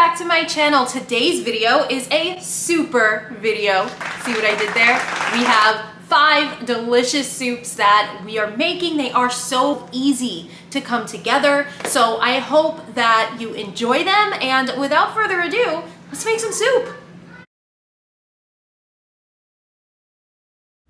back to my channel. Today's video is a super video. See what I did there? We have 5 delicious soups that we are making. They are so easy to come together. So I hope that you enjoy them. And without further ado, let's make some soup.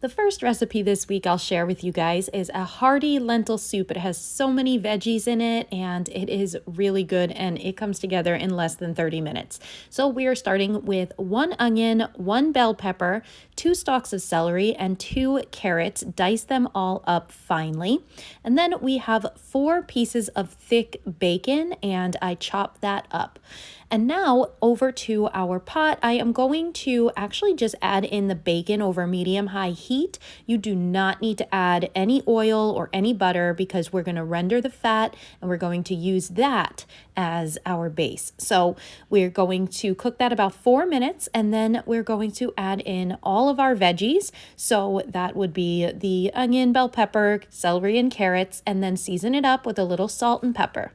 The first recipe this week I'll share with you guys is a hearty lentil soup. It has so many veggies in it and it is really good and it comes together in less than 30 minutes. So we are starting with 1 onion, 1 bell pepper, 2 stalks of celery, and 2 carrots. Dice them all up finely. And then we have 4 pieces of thick bacon and I chop that up. And now over to our pot, I am going to actually just add in the bacon over medium-high heat. You do not need to add any oil or any butter because we're going to render the fat and we're going to use that as our base. So we're going to cook that about 4 minutes and then we're going to add in all of our veggies. So that would be the onion, bell pepper, celery, and carrots, and then season it up with a little salt and pepper.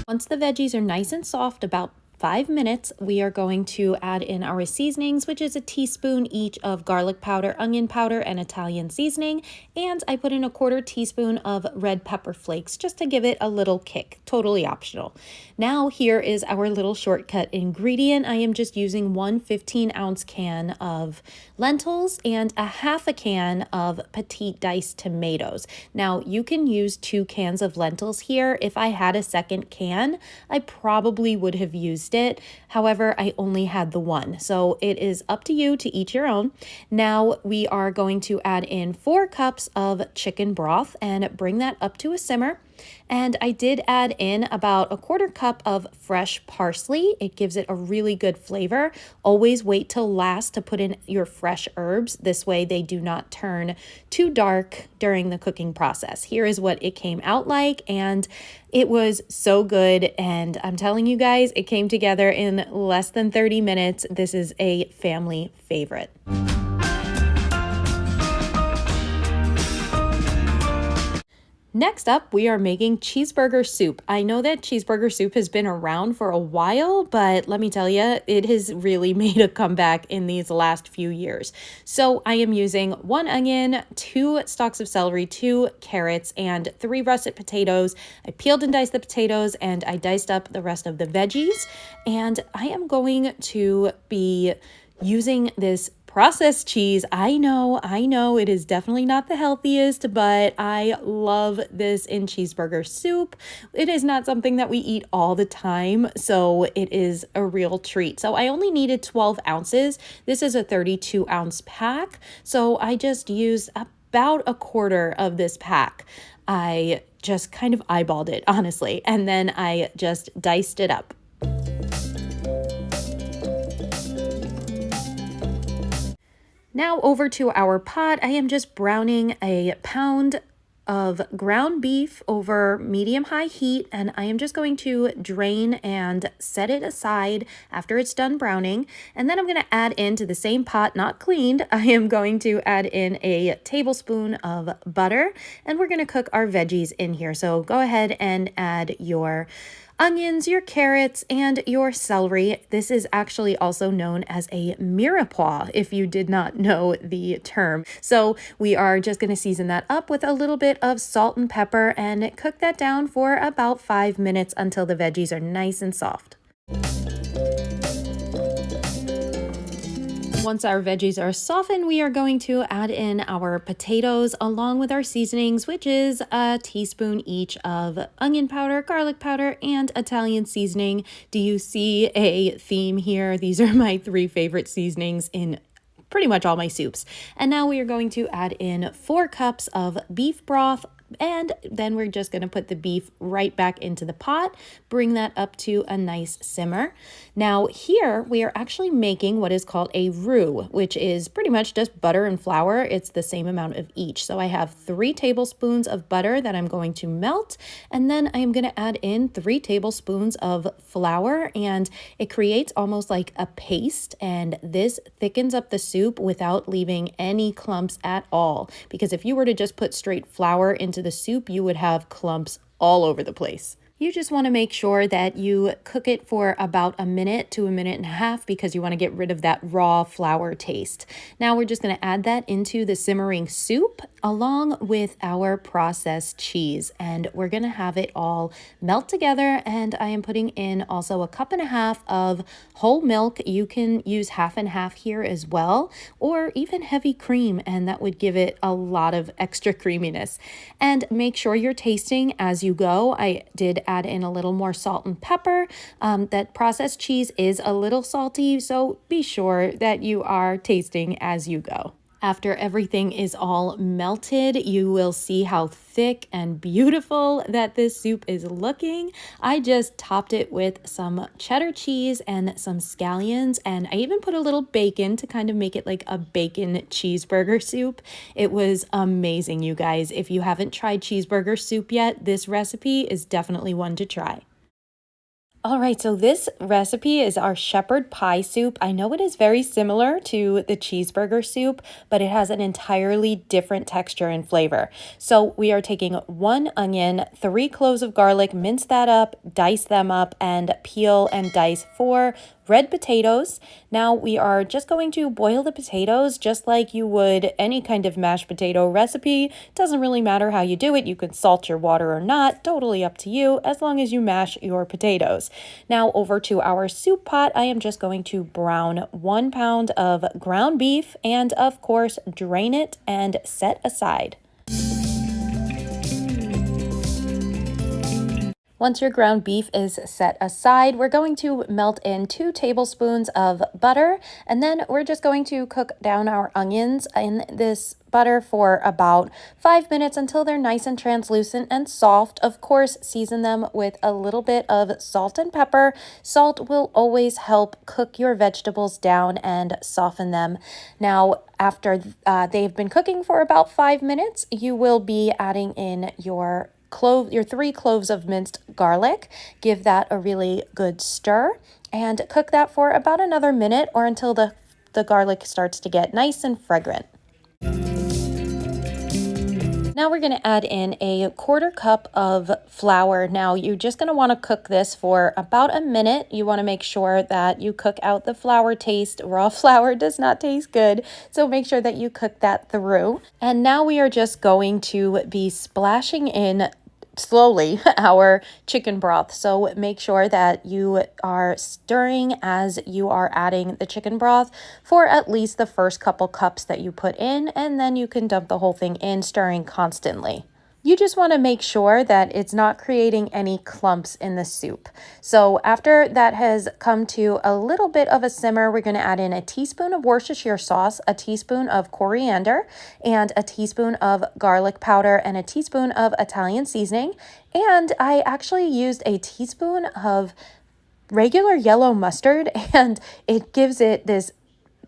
Once the veggies are nice and soft, about 5 minutes, we are going to add in our seasonings, which is a teaspoon each of garlic powder, onion powder, and Italian seasoning. And I put in a 1/4 teaspoon of red pepper flakes just to give it a little kick, totally optional. Now here is our little shortcut ingredient. I am just using 1 15-ounce can of lentils and a 1/2 can of petite diced tomatoes. Now you can use 2 cans of lentils here. If I had a second can, I probably would have used it. However, I only had the 1. So it is up to you to each your own. Now we are going to add in 4 cups of chicken broth and bring that up to a simmer. And I did add in about a 1/4 cup of fresh parsley. It gives it a really good flavor. Always wait till last to put in your fresh herbs. This way they do not turn too dark during the cooking process. Here is what it came out like, and it was so good. And I'm telling you guys, it came together in less than 30 minutes. This is a family favorite. Next up, we are making cheeseburger soup. I know that cheeseburger soup has been around for a while, but let me tell you, it has really made a comeback in these last few years. So I am using 1 onion, 2 stalks of celery, 2 carrots, and 3 russet potatoes. I peeled and diced the potatoes and I diced up the rest of the veggies. And I am going to be using this processed cheese. I know, it is definitely not the healthiest, but I love this in cheeseburger soup. It is not something that we eat all the time, so it is a real treat. So I only needed 12 ounces. This is a 32-ounce pack, so I just used about a 1/4 of this pack. I just kind of eyeballed it, honestly, and then I just diced it up. Now over to our pot. I am just browning a pound of ground beef over medium-high heat, and I am just going to drain and set it aside after it's done browning. And then I'm going to add into the same pot, not cleaned, I am going to add in a tablespoon of butter, and we're going to cook our veggies in here. So go ahead and add your onions, your carrots, and your celery. This is actually also known as a mirepoix, if you did not know the term. So we are just going to season that up with a little bit of salt and pepper and cook that down for about 5 minutes until the veggies are nice and soft. Once our veggies are softened, we are going to add in our potatoes along with our seasonings, which is a teaspoon each of onion powder, garlic powder, and Italian seasoning. Do you see a theme here? These are my 3 favorite seasonings in pretty much all my soups. And now we are going to add in 4 cups of beef broth, and then we're just going to put the beef right back into the pot, bring that up to a nice simmer. Now here we are actually making what is called a roux, which is pretty much just butter and flour. It's the same amount of each. So I have 3 tablespoons of butter that I'm going to melt, and then I am going to add in 3 tablespoons of flour, and it creates almost like a paste, and this thickens up the soup without leaving any clumps at all. Because if you were to just put straight flour into the soup, you would have clumps all over the place. You just want to make sure that you cook it for about a minute to a minute and a half because you want to get rid of that raw flour taste. Now we're just going to add that into the simmering soup along with our processed cheese, and we're going to have it all melt together. And I am putting in also a cup and a half of whole milk. You can use half and half here as well, or even heavy cream, and that would give it a lot of extra creaminess. And make sure you're tasting as you go. I did add in a little more salt and pepper. That processed cheese is a little salty, so be sure that you are tasting as you go. After everything is all melted, you will see how thick and beautiful that this soup is looking. I just topped it with some cheddar cheese and some scallions, and I even put a little bacon to kind of make it like a bacon cheeseburger soup. It was amazing, you guys. If you haven't tried cheeseburger soup yet, this recipe is definitely one to try. All right, so this recipe is our shepherd pie soup. I know it is very similar to the cheeseburger soup, but it has an entirely different texture and flavor. So we are taking 1 onion, 3 cloves of garlic, mince that up, dice them up, and peel and dice 4 red potatoes. Now we are just going to boil the potatoes just like you would any kind of mashed potato recipe. Doesn't really matter how you do it. You can salt your water or not, totally up to you, as long as you mash your potatoes. Now over to our soup pot, I am just going to brown 1 pound of ground beef and of course drain it and set aside. Once your ground beef is set aside, we're going to melt in 2 tablespoons of butter, and then we're just going to cook down our onions in this butter for about 5 minutes until they're nice and translucent and soft. Of course, season them with a little bit of salt and pepper. Salt will always help cook your vegetables down and soften them. Now, after they've been cooking for about 5 minutes, you will be adding in your 3 cloves of minced garlic. Give that a really good stir and cook that for about another minute or until the garlic starts to get nice and fragrant. Now we're going to add in a 1/4 cup of flour. Now you're just going to want to cook this for about a minute. You want to make sure that you cook out the flour taste. Raw flour does not taste good, so make sure that you cook that through. And now we are just going to be splashing in slowly our chicken broth. So make sure that you are stirring as you are adding the chicken broth for at least the first couple cups that you put in, and then you can dump the whole thing in, stirring constantly. You just want to make sure that it's not creating any clumps in the soup. So after that has come to a little bit of a simmer, we're going to add in a teaspoon of Worcestershire sauce, a teaspoon of coriander, and a teaspoon of garlic powder, and a teaspoon of Italian seasoning. And I actually used a teaspoon of regular yellow mustard, and it gives it this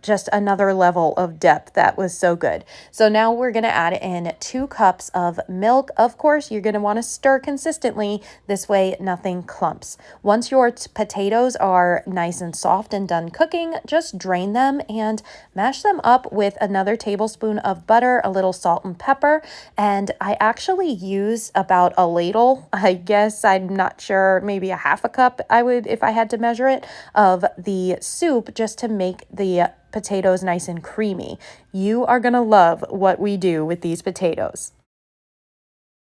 just another level of depth. That was so good. So now we're going to add in 2 cups of milk. Of course, you're going to want to stir consistently. This way, nothing clumps. Once your potatoes are nice and soft and done cooking, just drain them and mash them up with another tablespoon of butter, a little salt and pepper. And I actually use about a ladle, I guess, I'm not sure, maybe a half a cup I would, if I had to measure it, of the soup just to make the potatoes nice and creamy. You are going to love what we do with these potatoes.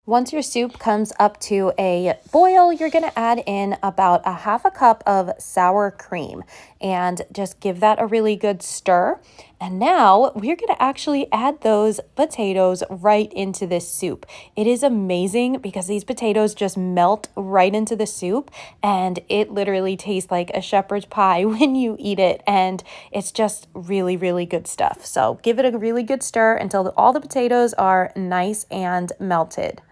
Once your soup comes up to a boil, you're going to add in about a half a cup of sour cream and just give that a really good stir. And now we're going to actually add those potatoes right into this soup. It is amazing because these potatoes just melt right into the soup, and it literally tastes like a shepherd's pie when you eat it, and it's just really, really good stuff. So give it a really good stir until all the potatoes are nice and melted.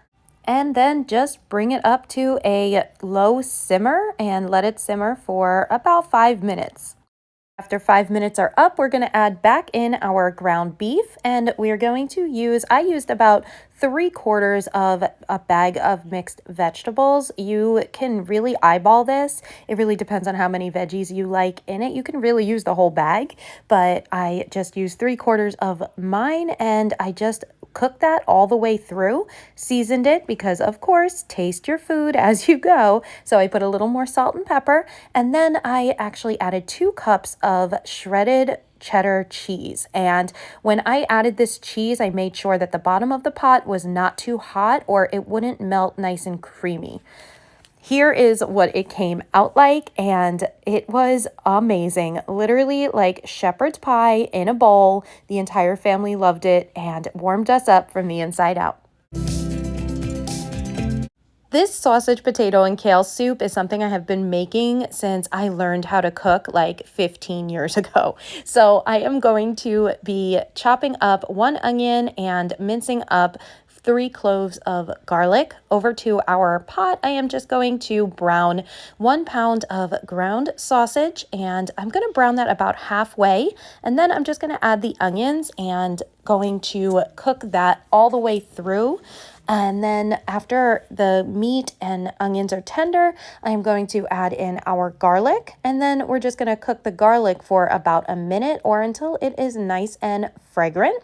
And then just bring it up to a low simmer and let it simmer for about 5 minutes. After 5 minutes are up, we're going to add back in our ground beef, and we're going to use, I used about 3/4 of a bag of mixed vegetables. You can really eyeball this. It really depends on how many veggies you like in it. You can really use the whole bag, but I just used 3/4 of mine, and I just cooked that all the way through, seasoned it because of course taste your food as you go. So I put a little more salt and pepper, and then I actually added 2 cups of shredded cheddar cheese. And when I added this cheese, I made sure that the bottom of the pot was not too hot or it wouldn't melt nice and creamy. Here is what it came out like, and it was amazing. Literally like shepherd's pie in a bowl. The entire family loved it and warmed us up from the inside out. This sausage, potato, and kale soup is something I have been making since I learned how to cook like 15 years ago. So I am going to be chopping up 1 onion and mincing up 3 cloves of garlic. Over to our pot, I am just going to brown 1 pound of ground sausage, and I'm going to brown that about halfway, and then I'm just going to add the onions and going to cook that all the way through. And then after the meat and onions are tender, I'm going to add in our garlic, and then we're just going to cook the garlic for about a minute or until it is nice and fragrant.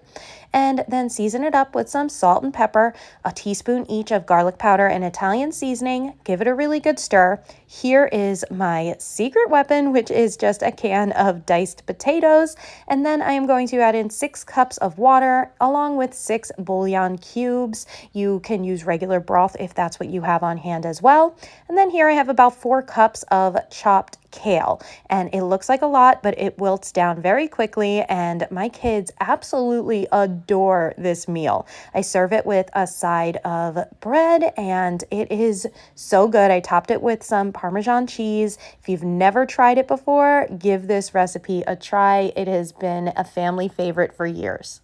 And then season it up with some salt and pepper, a teaspoon each of garlic powder and Italian seasoning. Give it a really good stir. Here is my secret weapon, which is just a can of diced potatoes. And then I am going to add in 6 cups of water along with 6 bouillon cubes. You can use regular broth if that's what you have on hand as well. And then here I have about 4 cups of chopped kale, and it looks like a lot, but it wilts down very quickly, and my kids absolutely adore this meal. I serve it with a side of bread, and it is so good. I topped it with some Parmesan cheese. If you've never tried it before, give this recipe a try. It has been a family favorite for years.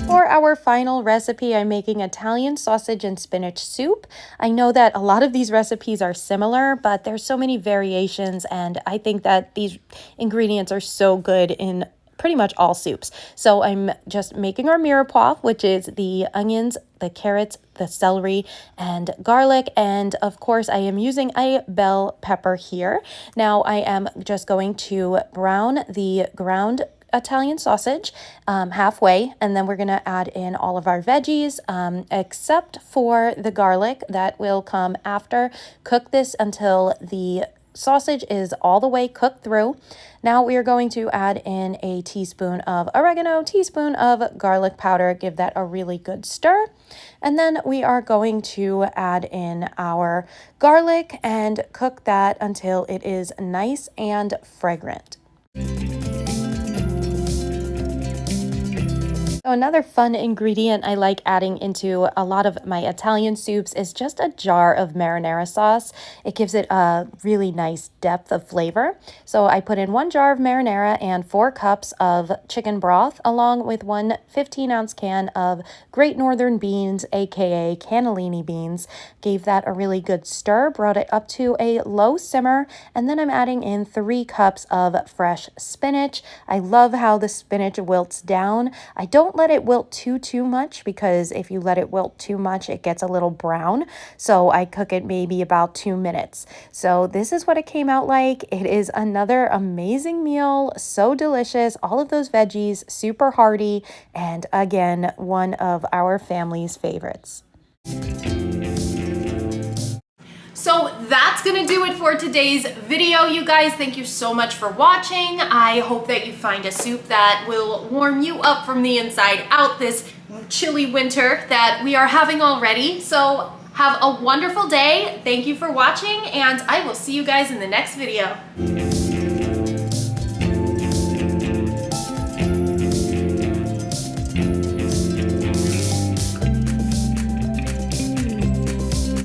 For our final recipe, I'm making Italian sausage and spinach soup. I know that a lot of these recipes are similar, but there's so many variations, and I think that these ingredients are so good in pretty much all soups. So I'm just making our mirepoix, which is the onions, the carrots, the celery, and garlic. And of course, I am using a bell pepper here. Now I am just going to brown the ground Italian sausage halfway, and then we're going to add in all of our veggies except for the garlic that will come after. Cook this until the sausage is all the way cooked through. Now we are going to add in a teaspoon of oregano, teaspoon of garlic powder, give that a really good stir. And then we are going to add in our garlic and cook that until it is nice and fragrant. So another fun ingredient I like adding into a lot of my Italian soups is just a jar of marinara sauce. It gives it a really nice depth of flavor. So I put in 1 jar of marinara and 4 cups of chicken broth, along with 1 15-ounce can of Great Northern beans, aka cannellini beans. Gave that a really good stir, brought it up to a low simmer, and then I'm adding in 3 cups of fresh spinach. I love how the spinach wilts down. I don't let it wilt too much, because if you let it wilt too much, it gets a little brown. So I cook it maybe about 2 minutes. So this is what it came out like. It is another amazing meal, so delicious, all of those veggies, super hearty, and again, one of our family's favorites. So that's gonna do it for today's video, you guys. Thank you so much for watching. I hope that you find a soup that will warm you up from the inside out this chilly winter that we are having already. So have a wonderful day. Thank you for watching, and I will see you guys in the next video.